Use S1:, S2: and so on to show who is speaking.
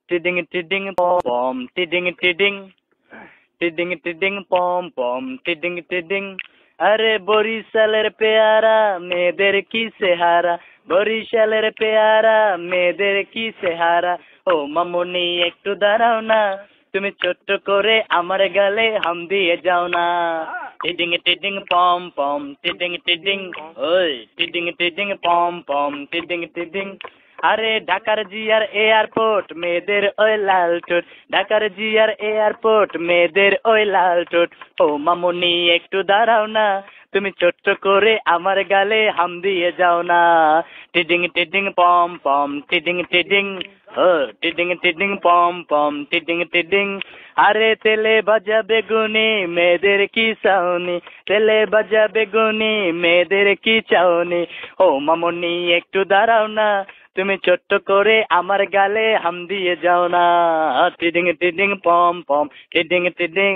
S1: টিডিং টিডিং পম পম টিডিং টিডিং টিডিং টিডিং পম পম টিডিং টিডিং। আরে বরিশালের পেয়ারা মেয়েদের কি চেহারা, বরিশালের পেয়ারা মেয়েদের কি চেহারা। ও মামুনি একটু দাঁড়াও না, তুমি ছোট্ট করে আমার গালে হাম দিয়ে যাও না। টিডিং টিডিং পম পম টিডিং টিডিং, ওই টিডিং টিডিং পম পম টিডিং টিডিং। আরে ঢাকার জিয়ার এয়ারপোর্ট মেয়েদের ওই লাল ঠোঁট, ঢাকার জিয়ার এয়ারপোর্ট মেয়েদের ওই লাল ঠোঁট। ও মামুনি একটু দাঁড়াও না, তুমি ছোট্ট করে আমার গালে হাম দিয়ে যাও না। টিডিং টিডিং পম পম টিডিং টিডিং, ও টিডিং টিডিং পম পম টিডিং টিডিং। আরে তেলে ভাজা বেগুনি মেয়েদের কি চাউনি, তেলে ভাজা বেগুনি মেয়েদের কি চাউনি। ও মামুনি একটু দাঁড়াও না, তুমি ছোট্ট করে আমার গালে হাম দিয়ে যাও না। টিডিং টিডিং পম পম টিডিং টিডিং।